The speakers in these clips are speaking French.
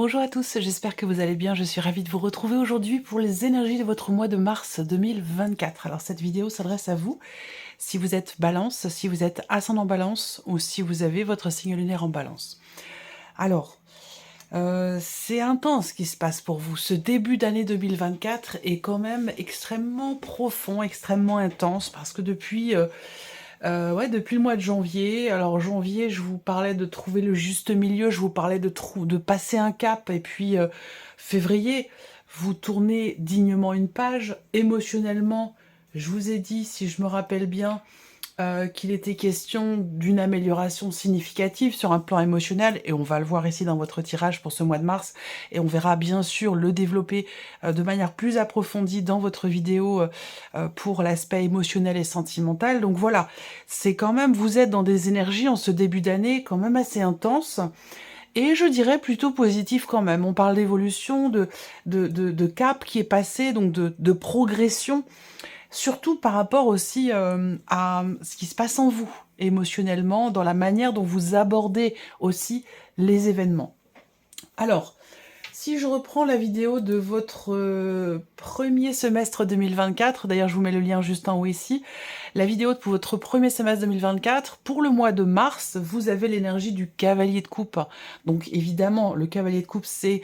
Bonjour à tous, j'espère que vous allez bien. Je suis ravie de vous retrouver aujourd'hui pour les énergies de votre mois de mars 2024. Alors cette vidéo s'adresse à vous si vous êtes balance, si vous êtes ascendant balance ou si vous avez votre signe lunaire en balance. Alors, c'est intense ce qui se passe pour vous. Ce début d'année 2024 est quand même extrêmement profond, extrêmement intense parce que depuis le mois de janvier, alors janvier, je vous parlais de trouver le juste milieu, je vous parlais de passer un cap, et puis février, vous tournez dignement une page. Émotionnellement, je vous ai dit, si je me rappelle bien, qu'il était question d'une amélioration significative sur un plan émotionnel, et on va le voir ici dans votre tirage pour ce mois de mars, et on verra bien sûr le développer de manière plus approfondie dans votre vidéo pour l'aspect émotionnel et sentimental. Donc voilà, c'est quand même, vous êtes dans des énergies en ce début d'année quand même assez intenses, et je dirais plutôt positif quand même. On parle d'évolution, de cap qui est passé, donc de progression, surtout par rapport aussi à ce qui se passe en vous, émotionnellement, dans la manière dont vous abordez aussi les événements. Alors, si je reprends la vidéo de votre premier semestre 2024, d'ailleurs je vous mets le lien juste en haut ici, la vidéo pour votre premier semestre 2024, pour le mois de mars, vous avez l'énergie du cavalier de coupe. Donc évidemment, le cavalier de coupe, c'est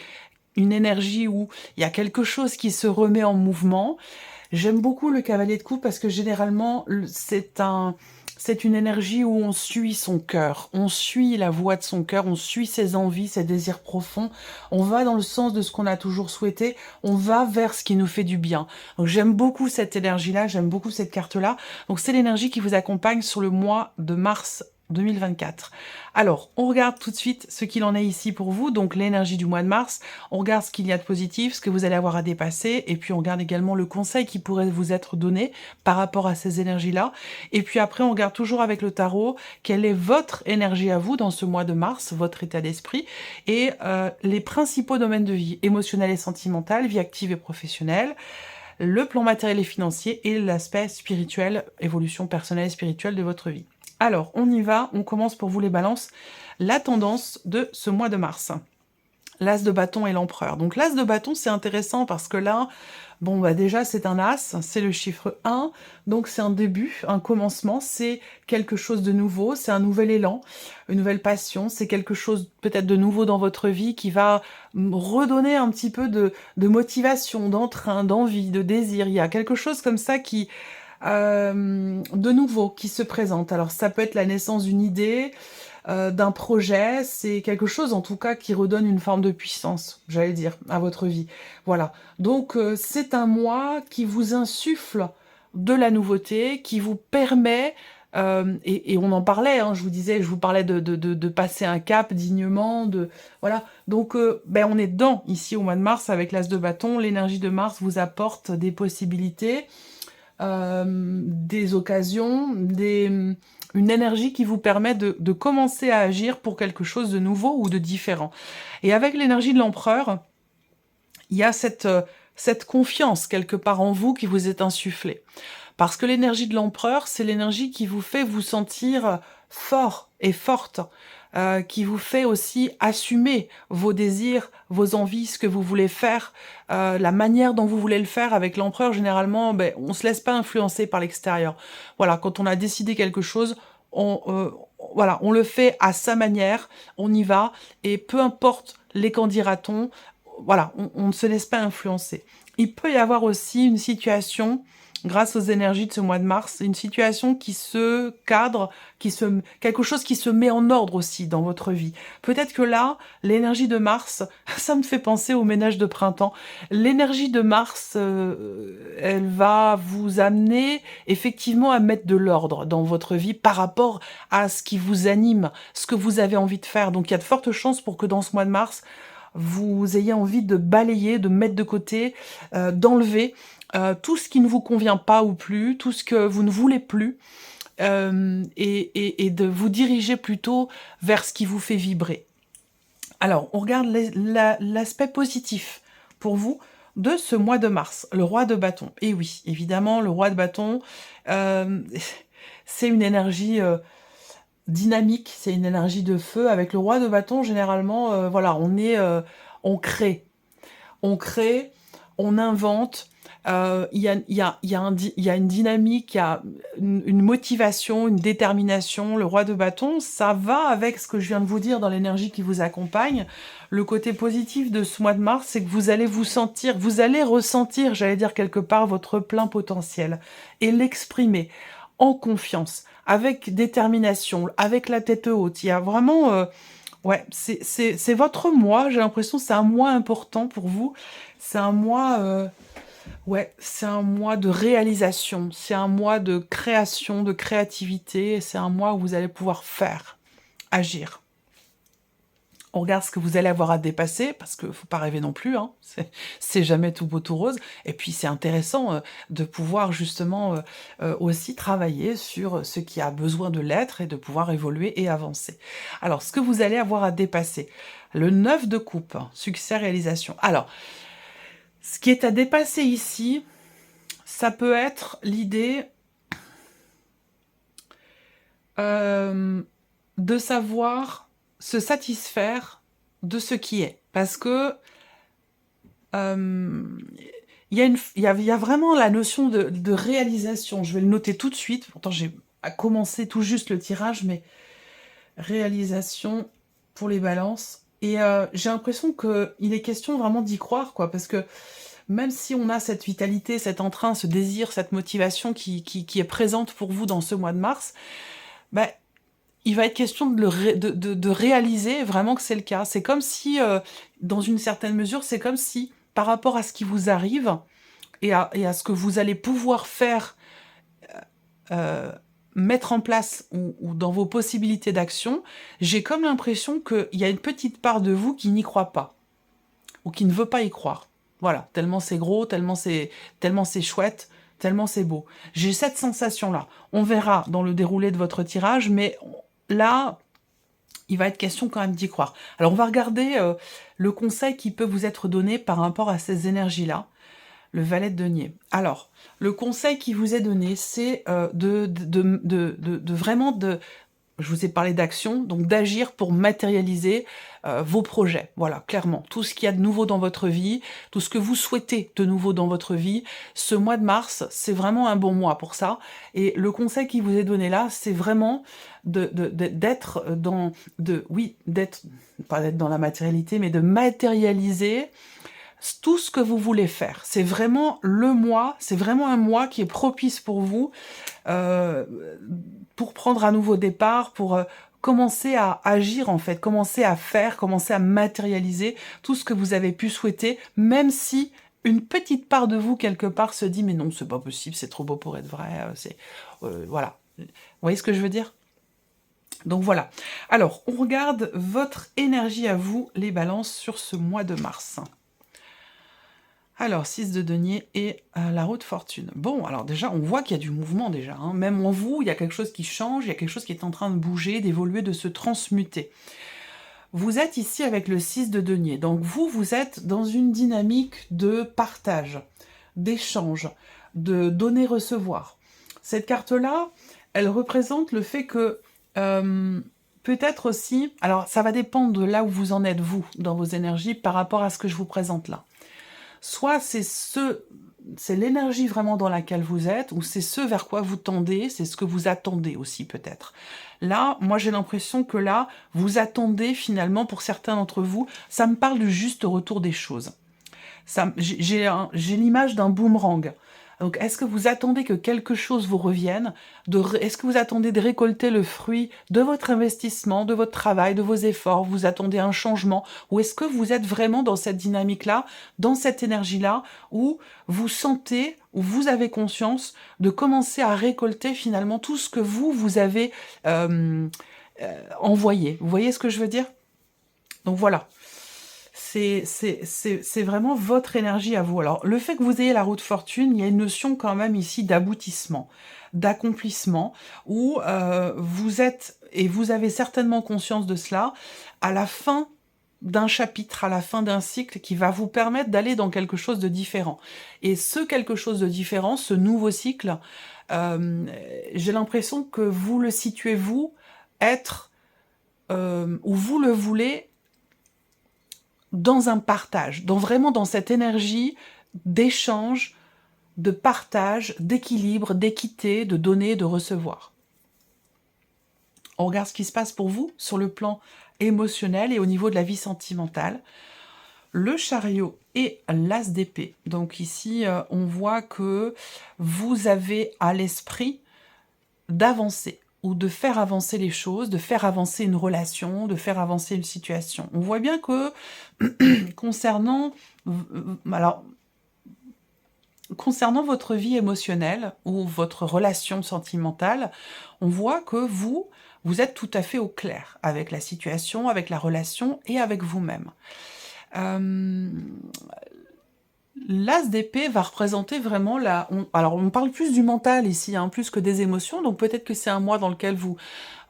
une énergie où il y a quelque chose qui se remet en mouvement. J'aime beaucoup le cavalier de coupe parce que généralement, c'est une énergie où on suit son cœur, on suit la voix de son cœur, on suit ses envies, ses désirs profonds, on va dans le sens de ce qu'on a toujours souhaité, on va vers ce qui nous fait du bien. Donc j'aime beaucoup cette énergie-là, j'aime beaucoup cette carte-là. Donc c'est l'énergie qui vous accompagne sur le mois de mars 2024. Alors, on regarde tout de suite ce qu'il en est ici pour vous, donc l'énergie du mois de mars, on regarde ce qu'il y a de positif, ce que vous allez avoir à dépasser, et puis on regarde également le conseil qui pourrait vous être donné par rapport à ces énergies-là, et puis après on regarde toujours avec le tarot, quelle est votre énergie à vous dans ce mois de mars, votre état d'esprit, et les principaux domaines de vie, émotionnel et sentimental, vie active et professionnelle, le plan matériel et financier, et l'aspect spirituel, évolution personnelle et spirituelle de votre vie. Alors, on y va, on commence pour vous les balances, la tendance de ce mois de mars. L'as de bâton et l'empereur. Donc l'as de bâton, c'est intéressant parce que là, bon bah déjà c'est un as, c'est le chiffre 1, donc c'est un début, un commencement, c'est quelque chose de nouveau, c'est un nouvel élan, une nouvelle passion, c'est quelque chose peut-être de nouveau dans votre vie qui va redonner un petit peu de motivation, d'entrain, d'envie, de désir. Il y a quelque chose comme ça qui de nouveau qui se présente. Alors ça peut être la naissance d'une idée, d'un projet, c'est quelque chose en tout cas qui redonne une forme de puissance, j'allais dire, à votre vie. Voilà, donc c'est un mois qui vous insuffle de la nouveauté, qui vous permet, et on en parlait, hein, je vous parlais de passer un cap dignement, voilà. Donc ben, on est dedans ici au mois de mars avec l'as de bâton, l'énergie de Mars vous apporte des possibilités, des occasions, une énergie qui vous permet de commencer à agir pour quelque chose de nouveau ou de différent. Et avec l'énergie de l'empereur, il y a cette confiance quelque part en vous qui vous est insufflée. Parce que l'énergie de l'empereur, c'est l'énergie qui vous fait vous sentir fort et forte, qui vous fait aussi assumer vos désirs, vos envies, ce que vous voulez faire, la manière dont vous voulez le faire. Avec l'empereur, généralement, ben, on se laisse pas influencer par l'extérieur. Voilà, quand on a décidé quelque chose, voilà, on le fait à sa manière, on y va, et peu importe les qu'en dira-t-on, voilà, on ne se laisse pas influencer. Il peut y avoir aussi une situation, grâce aux énergies de ce mois de mars, une situation qui se cadre, quelque chose qui se met en ordre aussi dans votre vie. Peut-être que là, l'énergie de Mars, ça me fait penser au ménage de printemps. L'énergie de Mars, elle va vous amener effectivement à mettre de l'ordre dans votre vie par rapport à ce qui vous anime, ce que vous avez envie de faire. Donc il y a de fortes chances pour que dans ce mois de mars, vous ayez envie de balayer, de mettre de côté, d'enlever tout ce qui ne vous convient pas ou plus, tout ce que vous ne voulez plus, et de vous diriger plutôt vers ce qui vous fait vibrer. Alors, on regarde l'aspect positif pour vous de ce mois de mars, le roi de bâton. Et oui, évidemment, le roi de bâton, c'est une énergie dynamique, c'est une énergie de feu. Avec le roi de bâton, généralement, voilà, on on crée, on invente, il y a une dynamique, il y a une motivation, une détermination. Le roi de bâton, ça va avec ce que je viens de vous dire dans l'énergie qui vous accompagne. Le côté positif de ce mois de mars, c'est que vous allez vous allez ressentir, j'allais dire quelque part, votre plein potentiel et l'exprimer en confiance, avec détermination, avec la tête haute. Il y a vraiment... ouais, c'est votre mois, j'ai l'impression que c'est un mois important pour vous. C'est un mois, ouais, c'est un mois de réalisation, c'est un mois de création, de créativité, c'est un mois où vous allez pouvoir faire, agir. On regarde ce que vous allez avoir à dépasser, parce qu'il ne faut pas rêver non plus, hein. C'est jamais tout beau tout rose. Et puis c'est intéressant de pouvoir justement aussi travailler sur ce qui a besoin de l'être et de pouvoir évoluer et avancer. Alors, ce que vous allez avoir à dépasser, le 9 de coupe, hein, succès, réalisation. Alors, ce qui est à dépasser ici, ça peut être l'idée de savoir se satisfaire de ce qui est. Parce que il y a vraiment la notion de réalisation. Je vais le noter tout de suite. Pourtant, j'ai commencé tout juste le tirage, mais réalisation pour les balances. Et j'ai l'impression qu'il est question vraiment d'y croire, quoi. Parce que même si on a cette vitalité, cet entrain, ce désir, cette motivation qui est présente pour vous dans ce mois de mars, ben, il va être question de réaliser vraiment que c'est le cas. C'est comme si, dans une certaine mesure, c'est comme si, par rapport à ce qui vous arrive et à ce que vous allez pouvoir faire, mettre en place ou dans vos possibilités d'action, j'ai comme l'impression qu'il y a une petite part de vous qui n'y croit pas ou qui ne veut pas y croire. Voilà, tellement c'est gros, tellement c'est chouette, tellement c'est beau. J'ai cette sensation-là. On verra dans le déroulé de votre tirage, mais là, il va être question quand même d'y croire. Alors, on va regarder le conseil qui peut vous être donné par rapport à ces énergies-là. Le valet de denier. Alors, le conseil qui vous est donné, c'est vraiment je vous ai parlé d'action, donc d'agir pour matérialiser vos projets. Voilà, clairement. Tout ce qu'il y a de nouveau dans votre vie, tout ce que vous souhaitez de nouveau dans votre vie, ce mois de mars, c'est vraiment un bon mois pour ça. Et le conseil qui vous est donné là, c'est vraiment d'être dans... pas d'être dans la matérialité, mais de matérialiser tout ce que vous voulez faire. C'est vraiment le mois, c'est vraiment un mois qui est propice pour vous, pour prendre un nouveau départ, pour commencer à agir en fait, commencer à faire, commencer à matérialiser tout ce que vous avez pu souhaiter, même si une petite part de vous quelque part se dit mais non, c'est pas possible, c'est trop beau pour être vrai, voilà. Vous voyez ce que je veux dire? Donc voilà. Alors, on regarde votre énergie à vous, les balances, sur ce mois de mars. Alors, 6 de denier et la roue de fortune. Bon, alors déjà, on voit qu'il y a du mouvement déjà. Hein. Même en vous, il y a quelque chose qui change, il y a quelque chose qui est en train de bouger, d'évoluer, de se transmuter. Vous êtes ici avec le 6 de denier. Donc vous êtes dans une dynamique de partage, d'échange, de donner-recevoir. Cette carte-là, elle représente le fait que peut-être aussi... Alors, ça va dépendre de là où vous en êtes, vous, dans vos énergies, par rapport à ce que je vous présente là. Soit c'est l'énergie vraiment dans laquelle vous êtes, ou c'est ce vers quoi vous tendez, c'est ce que vous attendez aussi peut-être. Là, moi j'ai l'impression que là, vous attendez finalement, pour certains d'entre vous, ça me parle du juste retour des choses. J'ai l'image d'un boomerang. Donc, est-ce que vous attendez que quelque chose vous revienne? Est-ce que vous attendez de récolter le fruit de votre investissement, de votre travail, de vos efforts? Vous attendez un changement? Ou est-ce que vous êtes vraiment dans cette dynamique-là, dans cette énergie-là, où vous sentez, où vous avez conscience de commencer à récolter finalement tout ce que vous avez envoyé? Vous voyez ce que je veux dire? Donc voilà. C'est vraiment votre énergie à vous. Alors, le fait que vous ayez la roue de fortune, il y a une notion quand même ici d'aboutissement, d'accomplissement, où vous êtes, et vous avez certainement conscience de cela, à la fin d'un chapitre, à la fin d'un cycle qui va vous permettre d'aller dans quelque chose de différent. Et ce quelque chose de différent, ce nouveau cycle, j'ai l'impression que vous le situez, vous, être, ou vous le voulez, dans un partage, vraiment dans cette énergie d'échange, de partage, d'équilibre, d'équité, de donner, de recevoir. On regarde ce qui se passe pour vous sur le plan émotionnel et au niveau de la vie sentimentale. Le chariot et l'as d'épée. Donc ici, on voit que vous avez à l'esprit d'avancer ou de faire avancer les choses, de faire avancer une relation, de faire avancer une situation. On voit bien que concernant votre vie émotionnelle ou votre relation sentimentale, on voit que vous êtes tout à fait au clair avec la situation, avec la relation et avec vous-même. L'as d'épée va représenter vraiment alors on parle plus du mental ici, hein, plus que des émotions, donc peut-être que c'est un mois dans lequel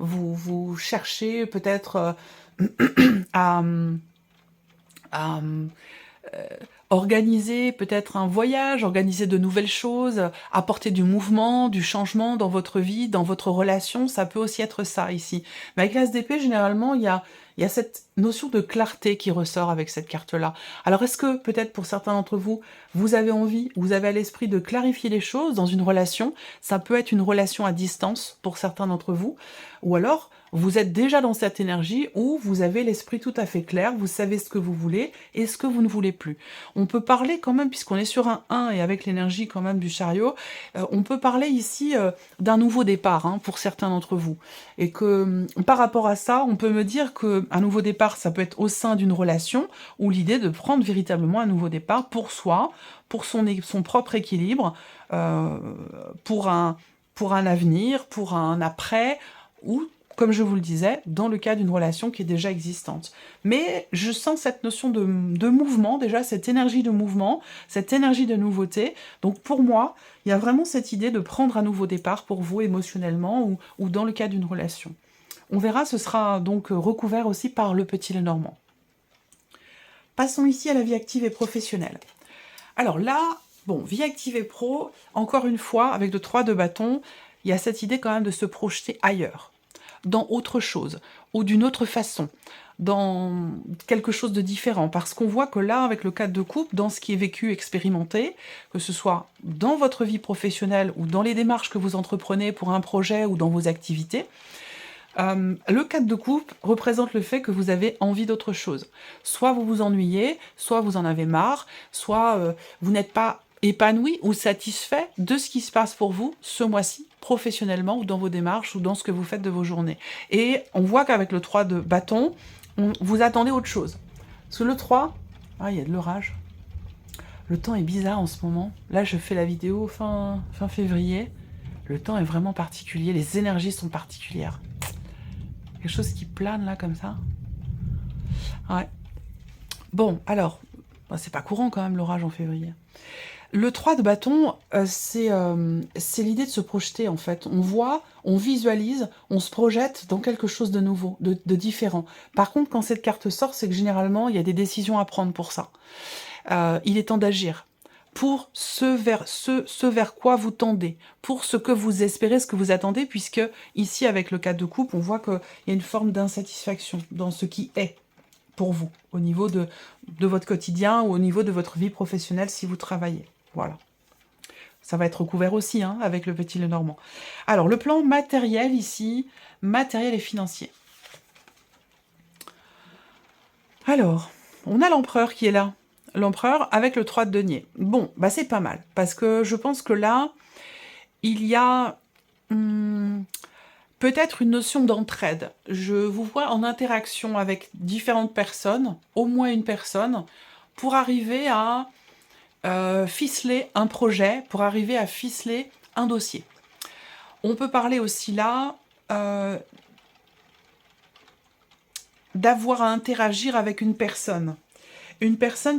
vous cherchez peut-être à organiser peut-être un voyage, organiser de nouvelles choses, apporter du mouvement, du changement dans votre vie, dans votre relation, ça peut aussi être ça ici. Mais avec l'as d'épée, généralement, il y a cette notion de clarté qui ressort avec cette carte-là. Alors est-ce que peut-être pour certains d'entre vous, vous avez envie, vous avez à l'esprit de clarifier les choses dans une relation? Ça peut être une relation à distance pour certains d'entre vous, ou alors vous êtes déjà dans cette énergie où vous avez l'esprit tout à fait clair, vous savez ce que vous voulez et ce que vous ne voulez plus. On peut parler quand même, puisqu'on est sur un 1 et avec l'énergie quand même du chariot, on peut parler ici d'un nouveau départ hein, pour certains d'entre vous. Et que par rapport à ça, on peut me dire qu'un nouveau départ, ça peut être au sein d'une relation, ou l'idée de prendre véritablement un nouveau départ pour soi, pour son propre équilibre, pour un avenir, pour un après, ou comme je vous le disais, dans le cas d'une relation qui est déjà existante. Mais je sens cette notion de mouvement, déjà, cette énergie de mouvement, cette énergie de nouveauté. Donc pour moi, il y a vraiment cette idée de prendre un nouveau départ pour vous émotionnellement ou dans le cas d'une relation. On verra, ce sera donc recouvert aussi par le petit Lenormand. Passons ici à la vie active et professionnelle. Alors là, bon, vie active et pro, encore une fois, avec le 3 de bâton, il y a cette idée quand même de se projeter ailleurs, dans autre chose, ou d'une autre façon, dans quelque chose de différent. Parce qu'on voit que là, avec le 4 de coupe, dans ce qui est vécu, expérimenté, que ce soit dans votre vie professionnelle ou dans les démarches que vous entreprenez pour un projet ou dans vos activités, le 4 de coupe représente le fait que vous avez envie d'autre chose. Soit vous vous ennuyez, soit vous en avez marre, soit vous n'êtes pas épanoui ou satisfait de ce qui se passe pour vous ce mois-ci, professionnellement ou dans vos démarches ou dans ce que vous faites de vos journées. Et on voit qu'avec le 3 de bâton, vous attendez autre chose. Parce que le 3, il y a de l'orage. Le temps est bizarre en ce moment. Là, je fais la vidéo fin février. Le temps est vraiment particulier, les énergies sont particulières. Quelque chose qui plane là comme ça. Ouais. Bon, alors, c'est pas courant quand même l'orage en février. Le 3 de bâton, c'est l'idée de se projeter en fait. On voit, on visualise, on se projette dans quelque chose de nouveau, de différent. Par contre, quand cette carte sort, c'est que généralement, il y a des décisions à prendre pour ça. Il est temps d'agir pour ce vers quoi vous tendez, pour ce que vous espérez, ce que vous attendez, puisque ici, avec le 4 de coupe, on voit qu'il y a une forme d'insatisfaction dans ce qui est pour vous, au niveau de votre quotidien ou au niveau de votre vie professionnelle si vous travaillez. Voilà. Ça va être recouvert aussi hein, avec le petit Lenormand. Alors, le plan matériel ici, matériel et financier. Alors, on a l'empereur qui est là. L'empereur avec le 3 de denier. Bon, bah c'est pas mal, parce que je pense que là, il y a peut-être une notion d'entraide. Je vous vois en interaction avec différentes personnes, au moins une personne, pour arriver à ficeler un projet, pour arriver à ficeler un dossier. On peut parler aussi là d'avoir à interagir avec une personne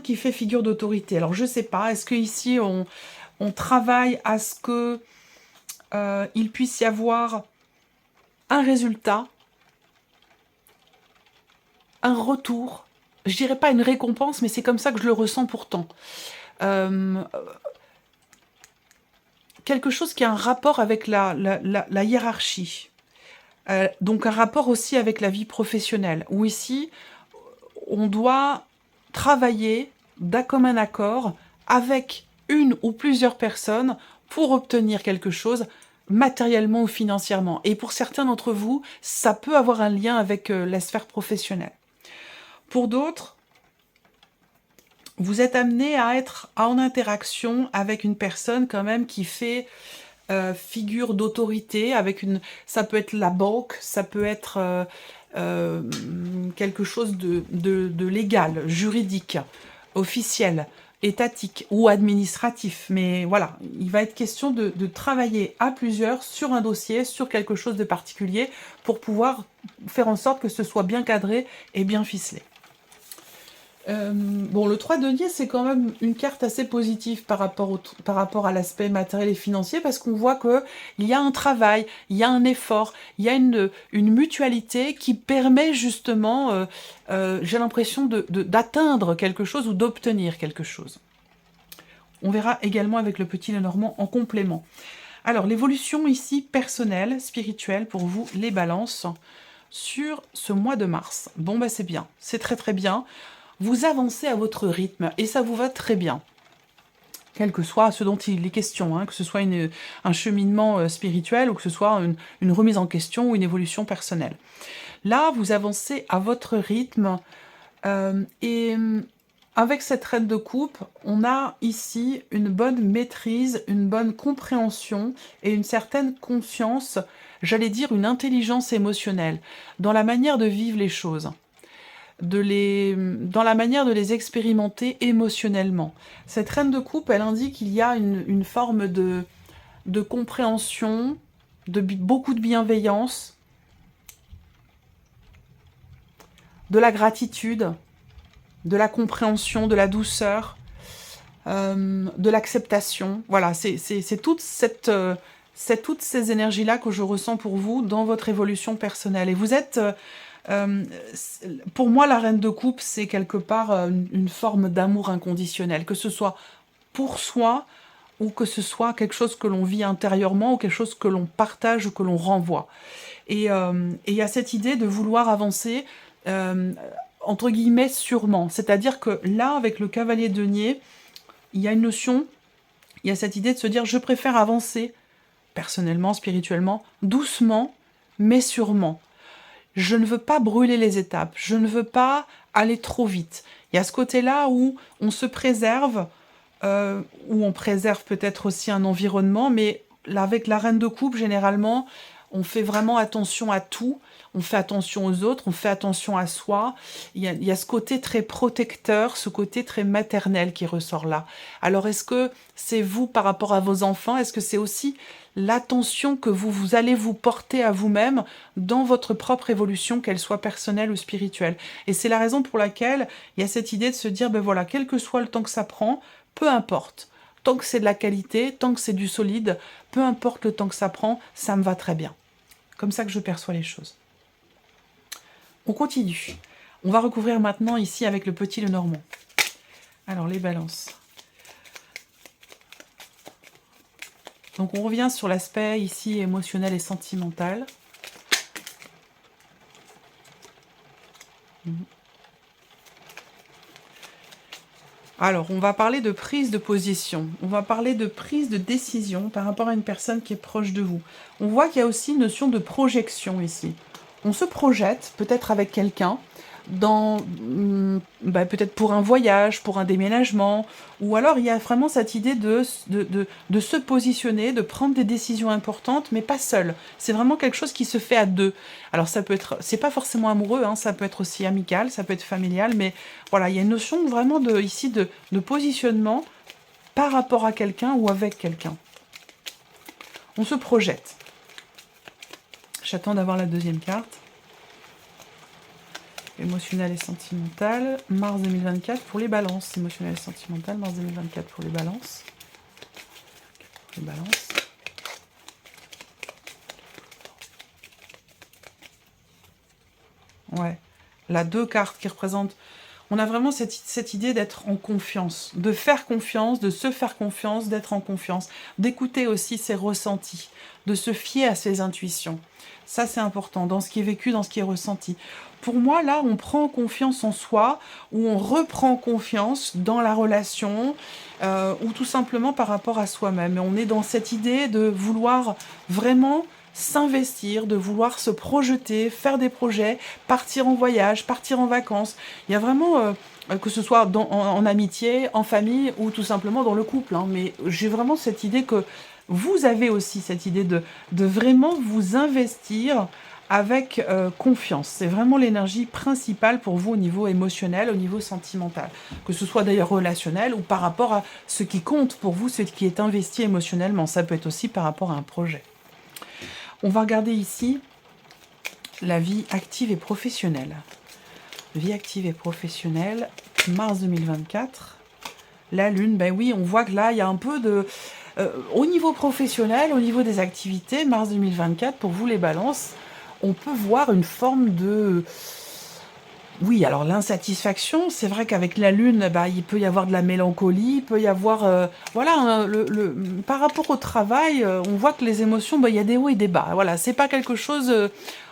qui fait figure d'autorité. Alors je sais pas, est-ce qu'ici on travaille à ce que il puisse y avoir un résultat, un retour, je dirais pas une récompense, mais c'est comme ça que je le ressens pourtant. Quelque chose qui a un rapport avec la hiérarchie. Donc un rapport aussi avec la vie professionnelle, où ici, on doit travailler d'un commun accord avec une ou plusieurs personnes pour obtenir quelque chose matériellement ou financièrement. Et pour certains d'entre vous, ça peut avoir un lien avec la sphère professionnelle. Pour d'autres, vous êtes amené à être en interaction avec une personne quand même qui fait figure d'autorité, avec une, ça peut être la banque, ça peut être quelque chose de légal, juridique, officiel, étatique ou administratif. Mais voilà, il va être question de travailler à plusieurs sur un dossier, sur quelque chose de particulier, pour pouvoir faire en sorte que ce soit bien cadré et bien ficelé. Bon, le 3 denier, c'est quand même une carte assez positive par rapport à l'aspect matériel et financier, parce qu'on voit qu'il y a un travail, il y a un effort, il y a une mutualité qui permet justement, j'ai l'impression, d'atteindre quelque chose ou d'obtenir quelque chose. On verra également avec le petit Lenormand en complément. Alors, l'évolution ici personnelle, spirituelle, pour vous, les balances, sur ce mois de mars. Bon, bah c'est bien, c'est très très bien. Vous avancez à votre rythme et ça vous va très bien. Quel que soit ce dont il est question, hein, que ce soit un cheminement spirituel ou que ce soit une remise en question ou une évolution personnelle. Là, vous avancez à votre rythme et avec cette reine de coupe, on a ici une bonne maîtrise, une bonne compréhension et une certaine conscience, j'allais dire une intelligence émotionnelle, dans la manière de vivre les choses. Dans la manière de les expérimenter émotionnellement. Cette reine de coupe, elle indique qu'il y a une forme de compréhension, beaucoup de bienveillance, de la gratitude, de la compréhension, de la douceur, de l'acceptation. Voilà, c'est toutes ces énergies-là que je ressens pour vous dans votre évolution personnelle. Et vous êtes... pour moi, la reine de coupe, c'est quelque part une forme d'amour inconditionnel, que ce soit pour soi ou que ce soit quelque chose que l'on vit intérieurement ou quelque chose que l'on partage ou que l'on renvoie. Et il y a cette idée de vouloir avancer, entre guillemets, sûrement. C'est-à-dire que là, avec le cavalier de denier, il y a une notion, il y a cette idée de se dire « je préfère avancer, personnellement, spirituellement, doucement, mais sûrement ». Je ne veux pas brûler les étapes, je ne veux pas aller trop vite. Il y a ce côté-là où on se préserve, où on préserve peut-être aussi un environnement, mais là, avec la reine de coupe, généralement, on fait vraiment attention à tout, on fait attention aux autres, on fait attention à soi. Il y a ce côté très protecteur, ce côté très maternel qui ressort là. Alors, est-ce que c'est vous par rapport à vos enfants? Est-ce que c'est aussi l'attention que vous allez vous porter à vous-même dans votre propre évolution, qu'elle soit personnelle ou spirituelle? Et c'est la raison pour laquelle il y a cette idée de se dire, ben voilà, quel que soit le temps que ça prend, peu importe. Tant que c'est de la qualité, tant que c'est du solide, peu importe le temps que ça prend, ça me va très bien. Comme ça que je perçois les choses. On continue. On va recouvrir maintenant ici avec le petit Lenormand. Alors, les balances. Donc, on revient sur l'aspect ici émotionnel et sentimental. Alors, on va parler de prise de position. On va parler de prise de décision par rapport à une personne qui est proche de vous. On voit qu'il y a aussi une notion de projection ici. On se projette, peut-être avec quelqu'un, peut-être pour un voyage, pour un déménagement, ou alors il y a vraiment cette idée de se positionner, de prendre des décisions importantes, mais pas seul. C'est vraiment quelque chose qui se fait à deux. Alors ça peut être, c'est pas forcément amoureux, hein, ça peut être aussi amical, ça peut être familial, mais voilà, il y a une notion vraiment ici de positionnement par rapport à quelqu'un ou avec quelqu'un. On se projette. J'attends d'avoir la deuxième carte. Émotionnel et sentimental, mars 2024 pour les balances. Émotionnel et sentimental, mars 2024 pour les balances. Les balances. Ouais. Là, deux cartes qui représentent... On a vraiment cette idée d'être en confiance, de faire confiance, de se faire confiance, d'être en confiance, d'écouter aussi ses ressentis, de se fier à ses intuitions. Ça, c'est important, dans ce qui est vécu, dans ce qui est ressenti. Pour moi, là, on prend confiance en soi, ou on reprend confiance dans la relation, ou tout simplement par rapport à soi-même. Et on est dans cette idée de vouloir vraiment s'investir, de vouloir se projeter, faire des projets, partir en voyage, partir en vacances. Il y a vraiment, que ce soit en amitié, en famille ou tout simplement dans le couple, hein, mais j'ai vraiment cette idée que vous avez aussi cette idée de vraiment vous investir avec confiance. C'est vraiment l'énergie principale pour vous au niveau émotionnel, au niveau sentimental. Que ce soit d'ailleurs relationnel ou par rapport à ce qui compte pour vous, ce qui est investi émotionnellement. Ça peut être aussi par rapport à un projet. On va regarder ici la vie active et professionnelle. Vie active et professionnelle, mars 2024. La Lune, ben oui, on voit que là, il y a un peu de... au niveau professionnel, au niveau des activités, mars 2024, pour vous les balances, on peut voir une forme de... Oui, alors l'insatisfaction, c'est vrai qu'avec la Lune, bah, il peut y avoir de la mélancolie, il peut y avoir... voilà, hein, par rapport au travail, on voit que les émotions, bah, il y a des hauts et des bas. Voilà, c'est pas quelque chose...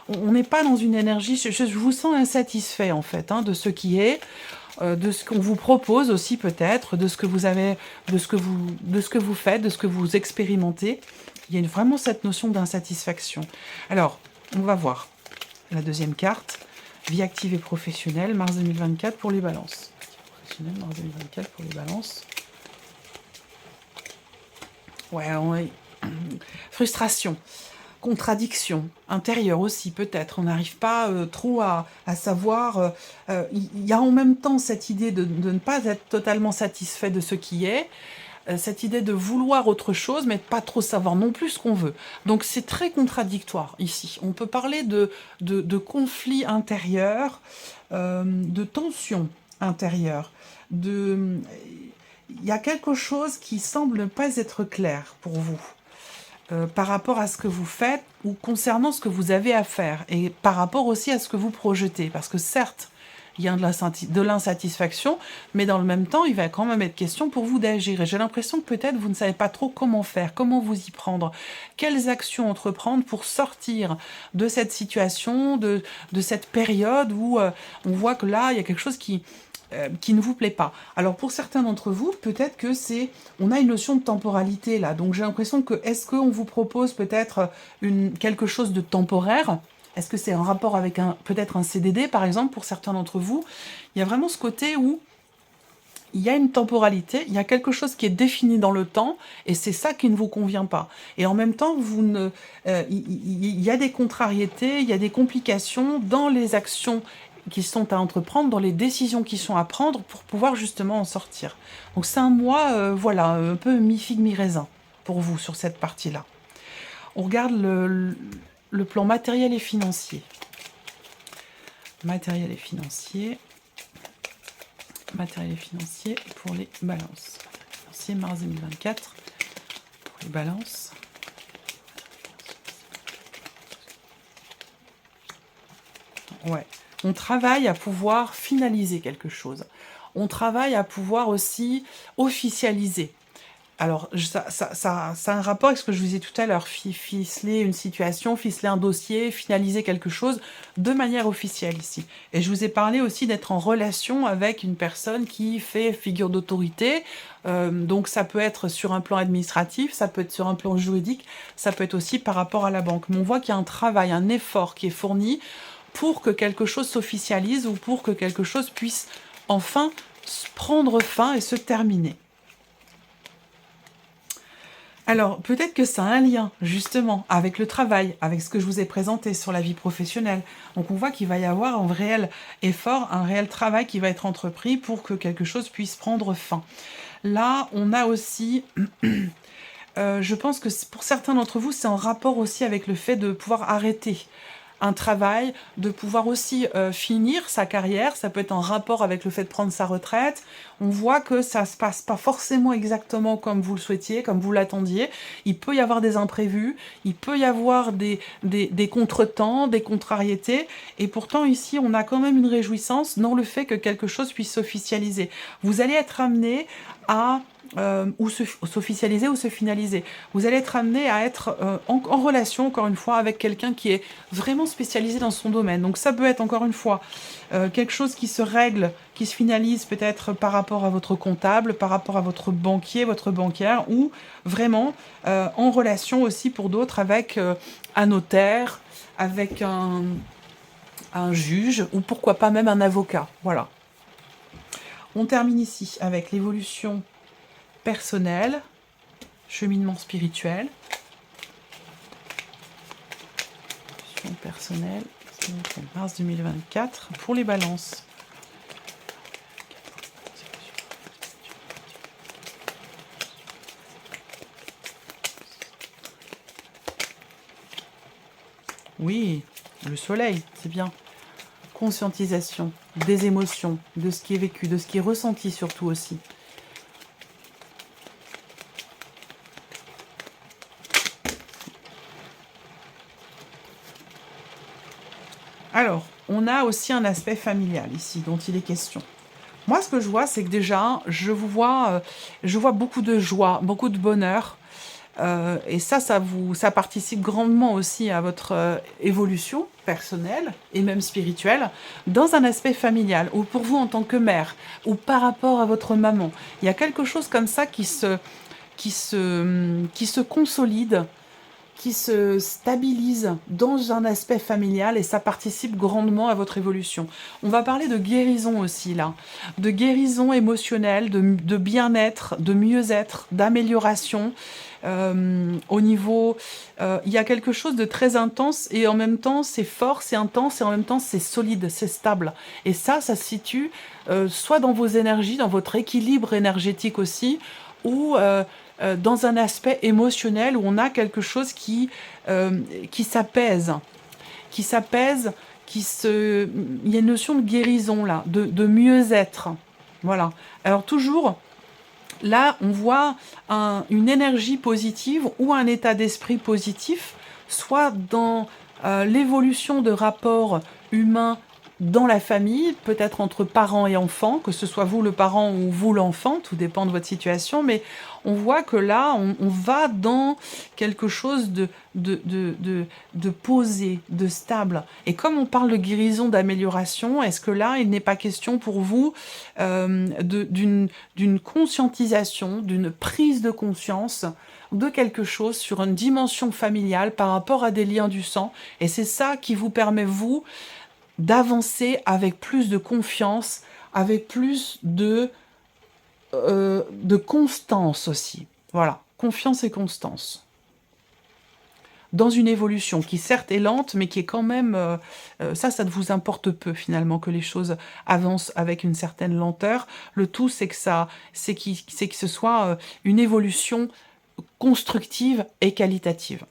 on n'est pas dans une énergie... Je vous sens insatisfait, en fait, hein, de ce qui est, de ce qu'on vous propose aussi, peut-être, de ce que vous avez... de ce que vous faites, de ce que vous expérimentez. Il y a vraiment cette notion d'insatisfaction. Alors, on va voir la deuxième carte. Vie active et professionnelle, mars 2024 pour les balances. Professionnelle, mars 2024 pour les balances. Ouais, frustration, contradiction, intérieure aussi peut-être. On n'arrive pas trop à savoir. Il y a en même temps cette idée de ne pas être totalement satisfait de ce qui est. Cette idée de vouloir autre chose, mais de pas trop savoir non plus ce qu'on veut. Donc c'est très contradictoire ici. On peut parler de conflits intérieurs, de tensions intérieures. Il y a quelque chose qui semble ne pas être clair pour vous. Par rapport à ce que vous faites ou concernant ce que vous avez à faire et par rapport aussi à ce que vous projetez. Parce que certes, il y a de l'insatisfaction, mais dans le même temps, il va quand même être question pour vous d'agir. Et j'ai l'impression que peut-être vous ne savez pas trop comment faire, comment vous y prendre, quelles actions entreprendre pour sortir de cette situation, de cette période où on voit que là, il y a quelque chose qui ne vous plaît pas. Alors pour certains d'entre vous, peut-être que on a une notion de temporalité là, donc j'ai l'impression que, est-ce qu'on vous propose peut-être quelque chose de temporaire? Est-ce que c'est un rapport avec peut-être un CDD par exemple pour certains d'entre vous? Il y a vraiment ce côté où il y a une temporalité, il y a quelque chose qui est défini dans le temps, et c'est ça qui ne vous convient pas. Et en même temps, il y a des contrariétés, il y a des complications dans les actions qui sont à entreprendre, dans les décisions qui sont à prendre pour pouvoir justement en sortir. Donc c'est un mois, voilà, un peu mi-figue, mi-raisin pour vous sur cette partie-là. On regarde le plan matériel et financier. Matériel et financier. Matériel et financier pour les balances. Financier, mars 2024 pour les balances. Ouais. On travaille à pouvoir finaliser quelque chose. On travaille à pouvoir aussi officialiser. Alors, ça a un rapport avec ce que je vous disais tout à l'heure. Ficeler une situation, ficeler un dossier, finaliser quelque chose de manière officielle ici. Et je vous ai parlé aussi d'être en relation avec une personne qui fait figure d'autorité. Donc, ça peut être sur un plan administratif, ça peut être sur un plan juridique, ça peut être aussi par rapport à la banque. Mais on voit qu'il y a un travail, un effort qui est fourni pour que quelque chose s'officialise ou pour que quelque chose puisse enfin prendre fin et se terminer. Alors, peut-être que ça a un lien, justement, avec le travail, avec ce que je vous ai présenté sur la vie professionnelle. Donc, on voit qu'il va y avoir un réel effort, un réel travail qui va être entrepris pour que quelque chose puisse prendre fin. Là, on a aussi... je pense que pour certains d'entre vous, c'est en rapport aussi avec le fait de pouvoir arrêter un travail, de pouvoir aussi finir sa carrière. Ça peut être en rapport avec le fait de prendre sa retraite. On voit que ça se passe pas forcément exactement comme vous le souhaitiez, comme vous l'attendiez. Il peut y avoir des imprévus, il peut y avoir des contretemps, des contrariétés. Et pourtant, ici, on a quand même une réjouissance dans le fait que quelque chose puisse s'officialiser. Vous allez être amené à ou s'officialiser ou se finaliser. Vous allez être amené à être en relation, encore une fois, avec quelqu'un qui est vraiment spécialisé dans son domaine. Donc ça peut être, encore une fois, quelque chose qui se règle, qui se finalise peut-être par rapport à votre comptable, par rapport à votre banquier, votre banquière, ou vraiment en relation aussi pour d'autres avec un notaire, avec un juge, ou pourquoi pas même un avocat. Voilà. On termine ici avec l'évolution personnelle, cheminement spirituel, évolution personnelle, mars 2024, pour les balances. Oui, le soleil, c'est bien. Conscientisation des émotions, de ce qui est vécu, de ce qui est ressenti surtout aussi. Alors, on a aussi un aspect familial ici, dont il est question. Moi, ce que je vois, c'est que déjà, je vois beaucoup de joie, beaucoup de bonheur. Et ça participe grandement aussi à votre évolution personnelle et même spirituelle, dans un aspect familial, ou pour vous en tant que mère, ou par rapport à votre maman. Il y a quelque chose comme ça qui se consolide, qui se stabilise dans un aspect familial et ça participe grandement à votre évolution. On va parler de guérison aussi là, de guérison émotionnelle, de bien-être, de mieux-être, d'amélioration. Au niveau, il y a quelque chose de très intense et en même temps c'est fort, c'est intense et en même temps c'est solide, c'est stable. Et ça se situe soit dans vos énergies, dans votre équilibre énergétique aussi, ou dans un aspect émotionnel où on a quelque chose qui s'apaise, il y a une notion de guérison là, de mieux-être. Voilà. Alors toujours, là, on voit une énergie positive ou un état d'esprit positif, soit dans l'évolution de rapports humains dans la famille, peut-être entre parents et enfants, que ce soit vous le parent ou vous l'enfant, tout dépend de votre situation, mais on voit que là, on va dans quelque chose de posé, de stable. Et comme on parle de guérison, d'amélioration, est-ce que là, il n'est pas question pour vous d'une conscientisation, d'une prise de conscience de quelque chose sur une dimension familiale par rapport à des liens du sang? Et c'est ça qui vous permet, vous, d'avancer avec plus de confiance, avec plus de constance aussi. Voilà, confiance et constance. Dans une évolution qui certes est lente, mais qui est quand même... ça ne vous importe peu finalement que les choses avancent avec une certaine lenteur. Le tout, c'est que ce soit une évolution constructive et qualitative.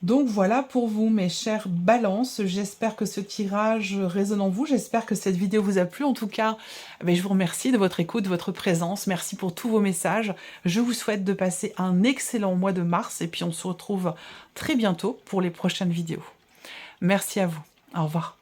Donc voilà pour vous, mes chères balances. J'espère que ce tirage résonne en vous. J'espère que cette vidéo vous a plu. En tout cas, je vous remercie de votre écoute, de votre présence. Merci pour tous vos messages. Je vous souhaite de passer un excellent mois de mars. Et puis on se retrouve très bientôt pour les prochaines vidéos. Merci à vous. Au revoir.